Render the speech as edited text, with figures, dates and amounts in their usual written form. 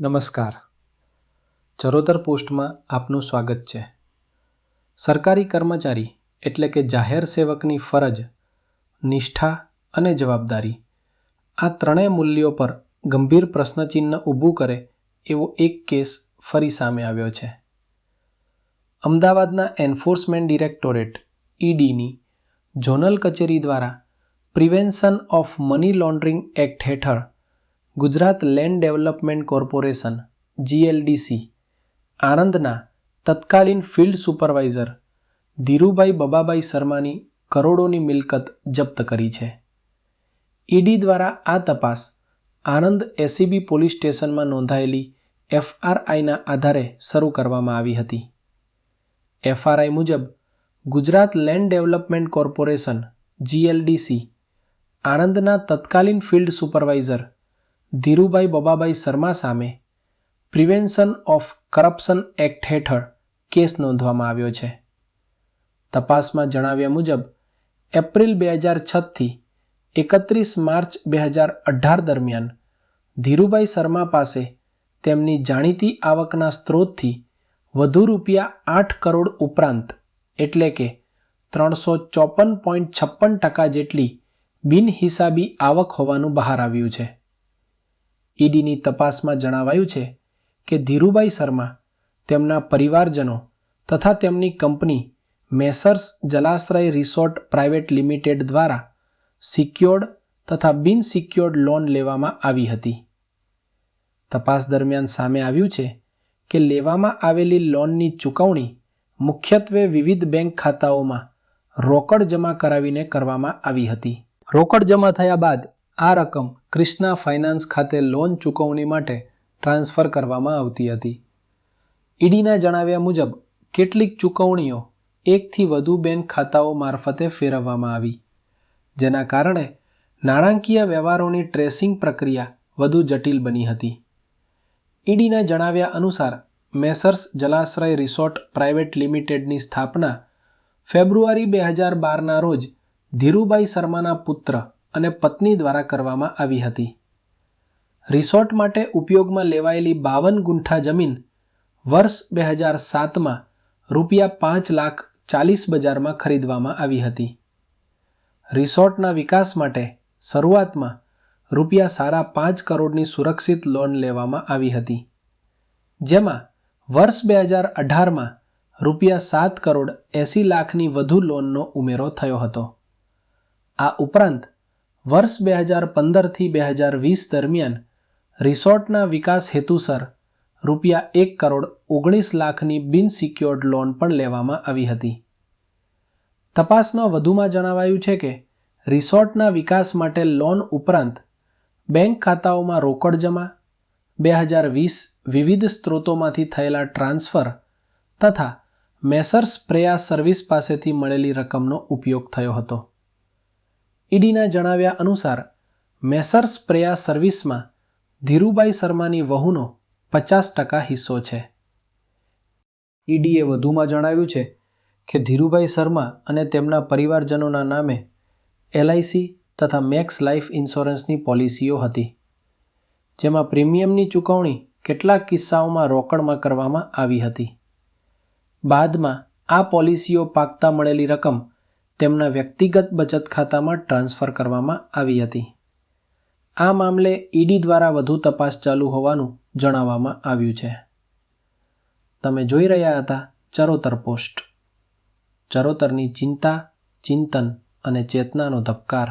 નમસ્કાર. ચરોતર પોસ્ટમાં આપનું સ્વાગત છે. સરકારી કર્મચારી એટલે કે જાહેર સેવકની ફરજ, નિષ્ઠા અને જવાબદારી આ ત્રણેય મૂલ્યો પર ગંભીર પ્રશ્નચિહ્ન ઊભું કરે એવો એક કેસ ફરી સામે આવ્યો છે. અમદાવાદના એન્ફોર્સમેન્ટ ડિરેક્ટોરેટ (ઈડીની) ઝોનલ કચેરી દ્વારા prevention of money laundering act હેઠળ Gujarat land development corporation (GLDC) આણંદના તત્કાલીન ફિલ્ડ સુપરવાઇઝર ધીરુભાઈ બબાભાઈ શર્માની કરોડોની મિલકત જપ્ત કરી છે. ઈડી દ્વારા આ તપાસ આણંદ એસીબી પોલીસ સ્ટેશનમાં નોંધાયેલી FRIના આધારે શરૂ કરવામાં આવી હતી. FRI મુજબ Gujarat land development corporation (GLDC) આણંદના તત્કાલીન ફિલ્ડ સુપરવાઇઝર ધીરુભાઈ બબાભાઈ શર્મા સામે પ્રિવેન્શન ઓફ કરપ્શન એક્ટ હેઠળ કેસ નોંધવામાં આવ્યો છે. તપાસમાં જણાવ્યા મુજબ એપ્રિલ 2006 થી 31 માર્ચ 2018 દરમિયાન ધીરુભાઈ શર્મા પાસે તેમની જાણીતી આવકના સ્ત્રોતથી વધુ ₹8 કરોડ ઉપરાંત એટલે કે 354.56% જેટલી બિનહિસાબી આવક હોવાનું બહાર આવ્યું છે. ઈડીની તપાસમાં જણાવાયું છે કે ધીરુભાઈ શર્મા તેમના પરિવારજનો તથા તેમની company Messrs Jalashray resort private limited દ્વારા સિક્યોર્ડ તથા બિન સિક્યોર્ડ લોન લેવામાં આવી હતી. તપાસ દરમિયાન સામે આવ્યું છે કે લેવામાં આવેલી લોનની ચૂકવણી મુખ્યત્વે વિવિધ બેંક ખાતાઓમાં રોકડ જમા કરાવીને કરવામાં આવી હતી. રોકડ જમા થયા બાદ આ રકમ ક્રિષ્ના ફાઇનાન્સ ખાતે લોન ચૂકવણી માટે ટ્રાન્સફર કરવામાં આવતી હતી. ઈડીના જણાવ્યા મુજબ કેટલીક ચૂકવણીઓ એકથી વધુ બેંક ખાતાઓ મારફતે ફેરવવામાં આવી, જેના કારણે નાણાકીય વ્યવહારોની ટ્રેસિંગ પ્રક્રિયા વધુ જટિલ બની હતી. ઈડીના જણાવ્યા અનુસાર મેસર્સ જલાશ્રય રિસોર્ટ પ્રાઇવેટ લિમિટેડની સ્થાપના ફેબ્રુઆરી 2012ના રોજ ધીરુભાઈ શર્માના પુત્ર અને પત્ની દ્વારા કરવામાં આવી હતી. રિસોર્ટ માટે ઉપયોગમાં લેવાયેલી 52 ગુંઠા જમીન વર્ષ 2007માં ₹5,40,000 બજારમાં ખરીદવામાં આવી હતી. રિસોર્ટના વિકાસ માટે શરૂઆતમાં ₹5.5 કરોડની સુરક્ષિત લોન લેવામાં આવી હતી, જેમાં વર્ષ 2018માં ₹7,80,00,000ની વધુ લોનનો ઉમેરો થયો હતો. આ ઉપરાંત વર્ષ 2015થી 2020 દરમિયાન રિસોર્ટના વિકાસ હેતુસર ₹1,19,00,000ની બિન સિક્યોર્ડ લોન પણ લેવામાં આવી હતી. તપાસમાં વધુમાં જણાવાયું છે કે રિસોર્ટના વિકાસ માટે લોન ઉપરાંત બેંક ખાતાઓમાં રોકડ જમા, 2020 વિવિધ સ્ત્રોતોમાંથી થયેલા ટ્રાન્સફર તથા મેસર્સ પ્રેયા સર્વિસ પાસેથી મળેલી રકમનો ઉપયોગ થયો હતો. ઈડીના જણાવ્યા અનુસાર મેસર્સ પ્રેયા સર્વિસમાં ધીરુભાઈ શર્માની વહુનો 50% હિસ્સો છે. ઈડીએ વધુમાં જણાવ્યું છે કે ધીરુભાઈ શર્મા અને તેમના પરિવારજનોના નામે LIC તથા મેક્સ લાઈફ ઇન્સ્યોરન્સની પોલિસીઓ હતી, જેમાં પ્રીમિયમની ચૂકવણી કેટલાક કિસ્સાઓમાં રોકડમાં કરવામાં આવી હતી. બાદમાં આ પોલિસીઓ પાકતા મળેલી રકમ તેમના વ્યક્તિગત બચત ખાતામાં ટ્રાન્સફર કરવામાં આવી હતી. આ મામલે ઈડી દ્વારા વધુ તપાસ ચાલુ હોવાનું જણાવવામાં આવ્યું છે. તમે જોઈ રહ્યા હતા ચરોતર પોસ્ટ. ચરોતરની ચિંતા, ચિંતન અને ચેતનાનો ધબકાર.